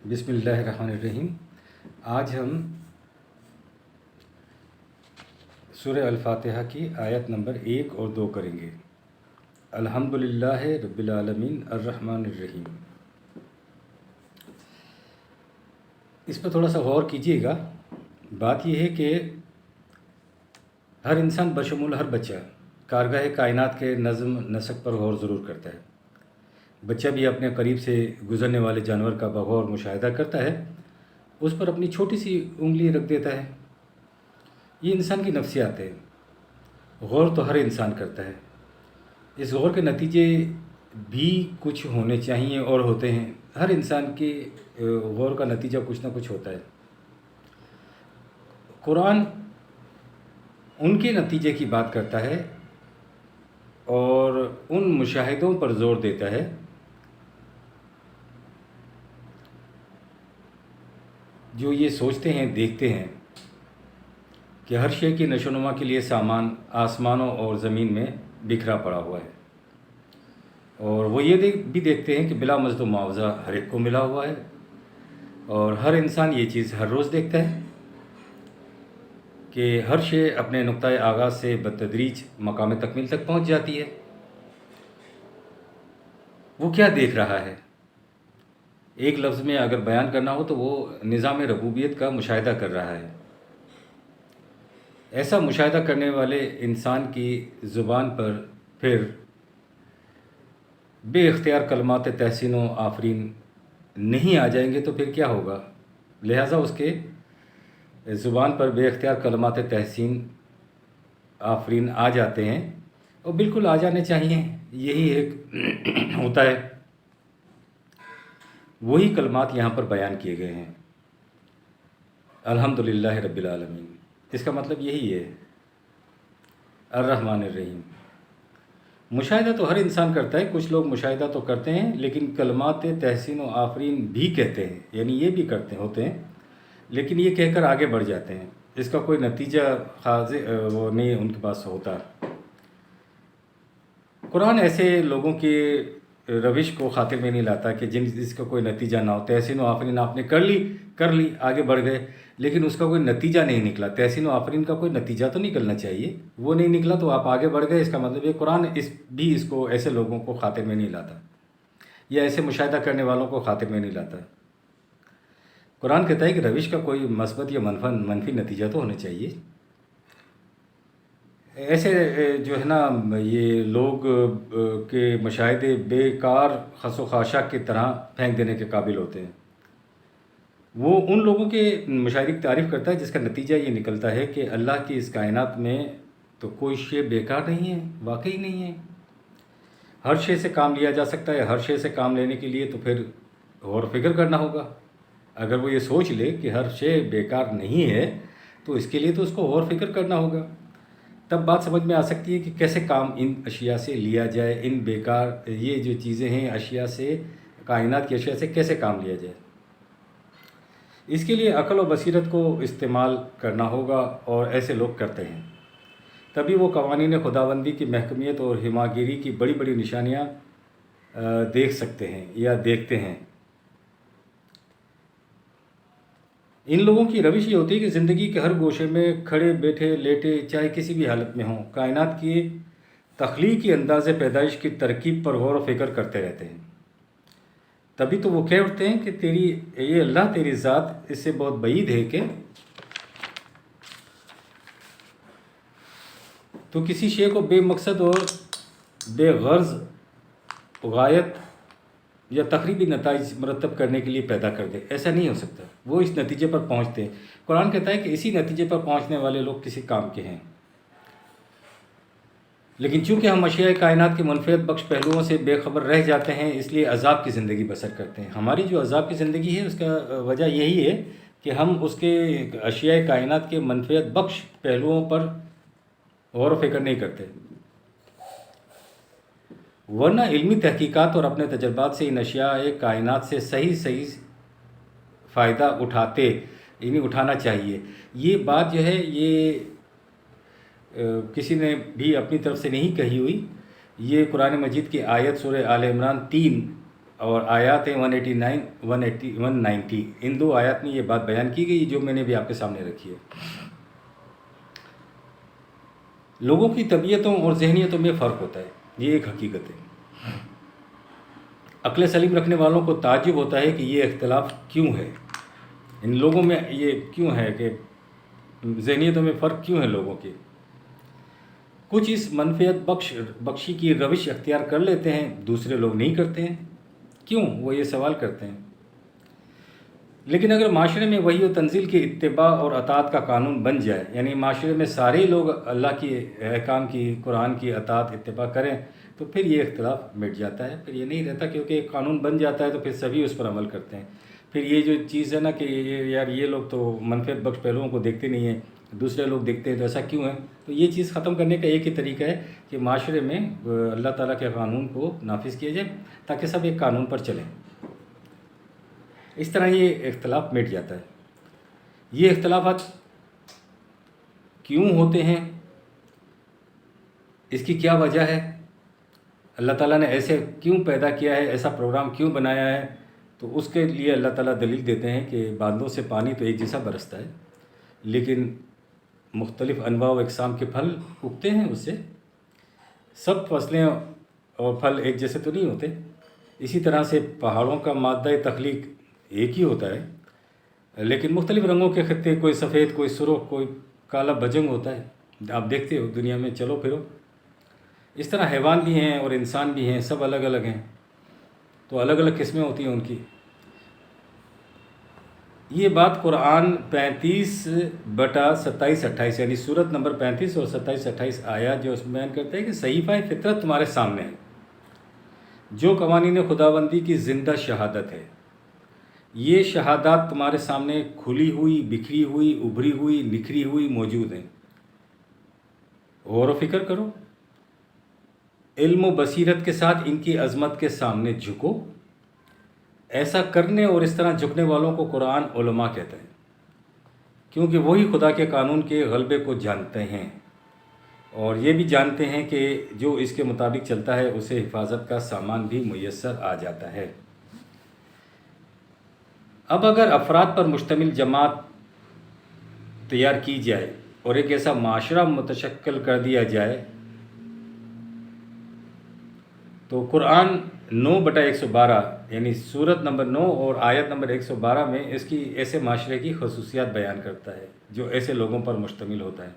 بسم اللہ الرحمن الرحیم۔ آج ہم سورہ الفاتحہ کی آیت نمبر 1 اور 2 کریں گے۔ الحمدللہ رب العالمین الرحمن الرحیم۔ اس پر تھوڑا سا غور کیجیے گا۔ بات یہ ہے کہ ہر انسان بشمول ہر بچہ کارگاہ کائنات کے نظم نسق پر غور ضرور کرتا ہے۔ بچہ بھی اپنے قریب سے گزرنے والے جانور کا بغور مشاہدہ کرتا ہے، اس پر اپنی چھوٹی سی انگلی رکھ دیتا ہے۔ یہ انسان کی نفسیات ہے۔ غور تو ہر انسان کرتا ہے۔ اس غور کے نتیجے بھی کچھ ہونے چاہیے اور ہوتے ہیں۔ ہر انسان کے غور کا نتیجہ کچھ نہ کچھ ہوتا ہے۔ قرآن ان کے نتیجے کی بات کرتا ہے اور ان مشاہدوں پر زور دیتا ہے جو یہ سوچتے ہیں، دیکھتے ہیں کہ ہر شے کی نشو و نما کے لیے سامان آسمانوں اور زمین میں بکھرا پڑا ہوا ہے، اور وہ یہ بھی دیکھتے ہیں کہ بلا مزد و معاوضہ ہر ایک کو ملا ہوا ہے، اور ہر انسان یہ چیز ہر روز دیکھتا ہے کہ ہر شے اپنے نقطۂ آغاز سے بتدریج مقام تکمیل تک پہنچ جاتی ہے۔ وہ کیا دیکھ رہا ہے؟ ایک لفظ میں اگر بیان کرنا ہو تو وہ نظام ربوبیت کا مشاہدہ کر رہا ہے۔ ایسا مشاہدہ کرنے والے انسان کی زبان پر پھر بے اختیار کلمات تحسین و آفرین نہیں آ جائیں گے تو پھر کیا ہوگا؟ لہٰذا اس کے زبان پر بے اختیار کلمات تحسین آفرین آ جاتے ہیں، اور بالکل آ جانے چاہیے۔ یہی ایک ہوتا ہے۔ وہی کلمات یہاں پر بیان کیے گئے ہیں، الحمدللہ رب العالمین۔ اس کا مطلب یہی ہے، الرحمن الرحیم۔ مشاہدہ تو ہر انسان کرتا ہے۔ کچھ لوگ مشاہدہ تو کرتے ہیں لیکن کلمات تحسین و آفرین بھی کہتے ہیں، یعنی یہ بھی ہوتے ہیں، لیکن یہ کہہ کر آگے بڑھ جاتے ہیں۔ اس کا کوئی نتیجہ خاص وہ نہیں ان کے پاس ہوتا۔ قرآن ایسے لوگوں کی روش کو خاطر میں نہیں لاتا کہ جس کا کوئی نتیجہ نہ ہو۔ تحسین و آفرین آپ نے کر لی، آگے بڑھ گئے، لیکن اس کا کوئی نتیجہ نہیں نکلا۔ تحسین و آفرین کا کوئی نتیجہ تو نکلنا چاہیے، وہ نہیں نکلا تو آپ آگے بڑھ گئے۔ اس کا مطلب یہ قرآن اس کو ایسے لوگوں کو خاطر میں نہیں لاتا، یا ایسے مشاہدہ کرنے والوں کو خاطر میں نہیں لاتا۔ قرآن کہتا ہے کہ روش کا کوئی مثبت یا منفی نتیجہ تو ہونا چاہیے۔ ایسے جو ہے نا، یہ لوگ کے مشاہدے بیکار خس و خاشاک کی طرح پھینک دینے کے قابل ہوتے ہیں۔ وہ ان لوگوں کے مشاہدے کی تعریف کرتا ہے جس کا نتیجہ یہ نکلتا ہے کہ اللہ کی اس کائنات میں تو کوئی شے بیکار نہیں ہے، واقعی نہیں ہے۔ ہر شے سے کام لیا جا سکتا ہے۔ ہر شے سے کام لینے کے لیے تو پھر غور و فکر کرنا ہوگا۔ اگر وہ یہ سوچ لے کہ ہر شے بیکار نہیں ہے تو اس کے لیے تو اس کو غور و فکر کرنا ہوگا۔ تب بات سمجھ میں آ سکتی ہے کہ کیسے کام ان اشیاء سے لیا جائے، ان بیکار یہ جو چیزیں ہیں اشیاء سے، کائنات کی اشیاء سے کیسے کام لیا جائے۔ اس کے لیے عقل و بصیرت کو استعمال کرنا ہوگا، اور ایسے لوگ کرتے ہیں۔ تبھی وہ قوانین خداوندی کی محکمیت اور ہماگیری کی بڑی بڑی نشانیاں دیکھ سکتے ہیں یا دیکھتے ہیں۔ ان لوگوں کی روش یہ ہوتی ہے کہ زندگی کے ہر گوشے میں کھڑے بیٹھے لیٹے چاہے کسی بھی حالت میں ہوں، کائنات کی تخلیقی انداز پیدائش کی ترکیب پر غور و فکر کرتے رہتے ہیں۔ تبھی تو وہ کہہ اٹھتے ہیں کہ یہ اللہ تیری ذات اس سے بہت بعید ہے کہ تو کسی شے کو بے مقصد اور بے غرض غایت یا تقریبی نتائج مرتب کرنے کے لیے پیدا کر دے۔ ایسا نہیں ہو سکتا۔ وہ اس نتیجے پر پہنچتے ہیں۔ قرآن کہتا ہے کہ اسی نتیجے پر پہنچنے والے لوگ کسی کام کے ہیں، لیکن چونکہ ہم اشیاء کائنات کے منفعت بخش پہلوؤں سے بے خبر رہ جاتے ہیں، اس لیے عذاب کی زندگی بسر کرتے ہیں۔ ہماری جو عذاب کی زندگی ہے اس کا وجہ یہی ہے کہ ہم اس کے اشیاء کائنات کے منفعت بخش پہلوؤں پر غور و فکر نہیں کرتے، ورنہ علمی تحقیقات اور اپنے تجربات سے ان اشیاء کائنات سے صحیح فائدہ اٹھانا چاہیے۔ یہ بات جو ہے یہ کسی نے بھی اپنی طرف سے نہیں کہی ہوئی۔ یہ قرآن مجید کی آیت سورہ آل عمران 3 اور آیات ہیں 189 180 190، ان دو آیات میں یہ بات بیان کی گئی جو میں نے بھی آپ کے سامنے رکھی ہے۔ لوگوں کی طبیعتوں اور ذہنیتوں میں فرق ہوتا ہے، یہ ایک حقیقت ہے۔ عقل سلیم رکھنے والوں کو تعجب ہوتا ہے کہ یہ اختلاف کیوں ہے، ان لوگوں میں یہ کیوں ہے کہ ذہنیتوں میں فرق کیوں ہے لوگوں کے۔ کچھ اس منفعت بخشی کی روش اختیار کر لیتے ہیں، دوسرے لوگ نہیں کرتے ہیں، کیوں؟ وہ یہ سوال کرتے ہیں۔ لیکن اگر معاشرے میں وحی و تنزیل کی اتباع اور اطاعت کا قانون بن جائے، یعنی معاشرے میں سارے لوگ اللہ کی احکام کی، قرآن کی اطاعت اتباع کریں، تو پھر یہ اختلاف مٹ جاتا ہے، پھر یہ نہیں رہتا، کیونکہ ایک قانون بن جاتا ہے تو پھر سبھی اس پر عمل کرتے ہیں۔ پھر یہ جو چیز ہے نا کہ یار یہ لوگ تو منفعت بخش پہلوؤں کو دیکھتے نہیں ہیں، دوسرے لوگ دیکھتے ہیں، تو ایسا کیوں ہے؟ تو یہ چیز ختم کرنے کا ایک ہی طریقہ ہے کہ معاشرے میں اللہ تعالیٰ کے قانون کو نافذ کیا جائے تاکہ سب ایک قانون پر چلیں۔ اس طرح یہ اختلاف مٹ جاتا ہے۔ یہ اختلافات کیوں ہوتے ہیں، اس کی کیا وجہ ہے، اللہ تعالیٰ نے ایسے کیوں پیدا کیا ہے، ایسا پروگرام کیوں بنایا ہے، تو اس کے لیے اللہ تعالیٰ دلیل دیتے ہیں کہ بادلوں سے پانی تو ایک جیسا برستا ہے، لیکن مختلف انواع و اقسام کے پھل اگتے ہیں اس سے، سب فصلیں اور پھل ایک جیسے تو نہیں ہوتے۔ اسی طرح سے پہاڑوں کا مادہ تخلیق ایک ہی ہوتا ہے، لیکن مختلف رنگوں کے خطے، کوئی سفید، کوئی سرخ، کوئی کالا بجنگ ہوتا ہے، آپ دیکھتے ہو دنیا میں چلو پھرو۔ اس طرح حیوان بھی ہیں اور انسان بھی ہیں، سب الگ الگ ہیں، تو الگ الگ قسمیں ہوتی ہیں ان کی۔ یہ بات قرآن 35/27-28 یعنی سورت نمبر 35 اور 27-28 آیات جو اس میں بیان کرتے ہیں کہ صحیفہ فطرت تمہارے سامنے ہے، جو قوانین خداوندی کی زندہ شہادت ہے۔ یہ شہادات تمہارے سامنے کھلی ہوئی، بکھری ہوئی، ابھری ہوئی، نکھری ہوئی موجود ہیں، غور و فکر کرو، علم و بصیرت کے ساتھ ان کی عظمت کے سامنے جھکو۔ ایسا کرنے اور اس طرح جھکنے والوں کو قرآن علماء کہتا ہے، کیونکہ وہی خدا کے قانون کے غلبے کو جانتے ہیں اور یہ بھی جانتے ہیں کہ جو اس کے مطابق چلتا ہے اسے حفاظت کا سامان بھی میسر آ جاتا ہے۔ اب اگر افراد پر مشتمل جماعت تیار کی جائے اور ایک ایسا معاشرہ متشکل کر دیا جائے تو قرآن 9/112 یعنی سورت نمبر 9 اور آیت نمبر 112 میں اس کی ایسے معاشرے کی خصوصیات بیان کرتا ہے جو ایسے لوگوں پر مشتمل ہوتا ہے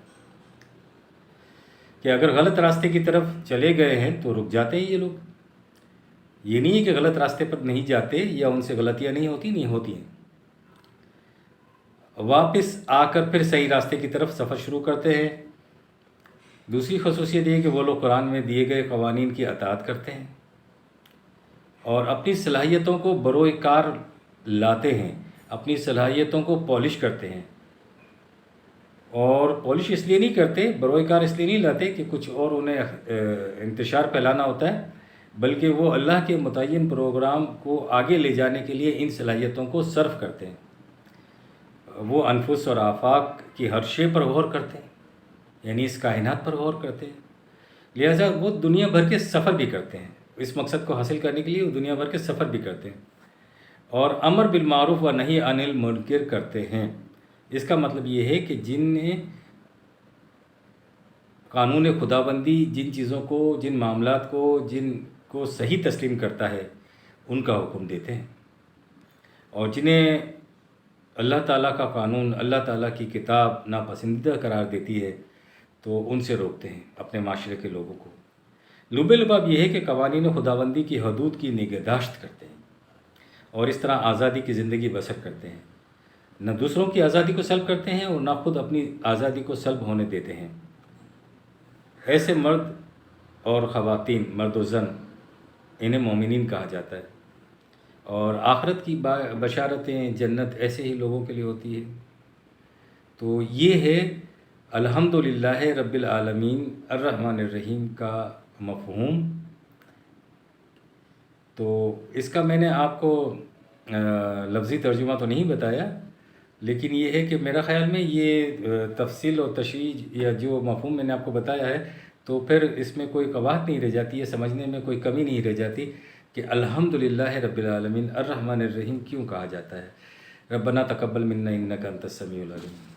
کہ اگر غلط راستے کی طرف چلے گئے ہیں تو رک جاتے ہیں یہ لوگ۔ یہ نہیں ہے کہ غلط راستے پر نہیں جاتے یا ان سے غلطیاں نہیں ہوتی ہیں، واپس آ کر پھر صحیح راستے کی طرف سفر شروع کرتے ہیں۔ دوسری خصوصیت یہ کہ وہ لوگ قرآن میں دیے گئے قوانین کی اطاعت کرتے ہیں اور اپنی صلاحیتوں کو بروئے کار لاتے ہیں، اپنی صلاحیتوں کو پالش کرتے ہیں، اور پالش اس لیے نہیں کرتے، بروئے کار اس لیے نہیں لاتے کہ کچھ اور انہیں انتشار پھیلانا ہوتا ہے، بلکہ وہ اللہ کے متعین پروگرام کو آگے لے جانے کے لیے ان صلاحیتوں کو صرف کرتے ہیں۔ وہ انفس اور آفاق کی ہر شے پر غور کرتے ہیں، یعنی اس کائنات پر غور کرتے ہیں، لہٰذا وہ دنیا بھر کے سفر بھی کرتے ہیں، اس مقصد کو حاصل کرنے کے لیے وہ دنیا بھر کے سفر بھی کرتے ہیں اور امر بالمعروف و نہی عن المنکر کرتے ہیں۔ اس کا مطلب یہ ہے کہ جن قانون خداوندی، جن چیزوں کو، جن معاملات کو، جن کو صحیح تسلیم کرتا ہے ان کا حکم دیتے ہیں، اور جنہیں اللہ تعالیٰ کا قانون، اللہ تعالیٰ کی کتاب ناپسندیدہ قرار دیتی ہے تو ان سے روکتے ہیں اپنے معاشرے کے لوگوں کو۔ لب لباب یہ ہے کہ قوانین خداوندی کی حدود کی نگہداشت کرتے ہیں اور اس طرح آزادی کی زندگی بسر کرتے ہیں، نہ دوسروں کی آزادی کو سلب کرتے ہیں اور نہ خود اپنی آزادی کو سلب ہونے دیتے ہیں۔ ایسے مرد اور خواتین، مرد و زن، انہیں مومنین کہا جاتا ہے، اور آخرت کی بشارتیں، جنت ایسے ہی لوگوں کے لیے ہوتی ہے۔ تو یہ ہے الحمدللہ رب العالمین الرحمن الرحیم کا مفہوم۔ تو اس کا میں نے آپ کو لفظی ترجمہ تو نہیں بتایا، لیکن یہ ہے کہ میرا خیال میں یہ تفصیل اور تشریح یا جو مفہوم میں نے آپ کو بتایا ہے تو پھر اس میں کوئی قباحت نہیں رہ جاتی ہے، سمجھنے میں کوئی کمی نہیں رہ جاتی۔ کہ الحمدللہ رب العالمین الرحمن الرحیم کیوں کہا جاتا ہے؟ ربنا تقبل منا انک انت السمیع العلیم۔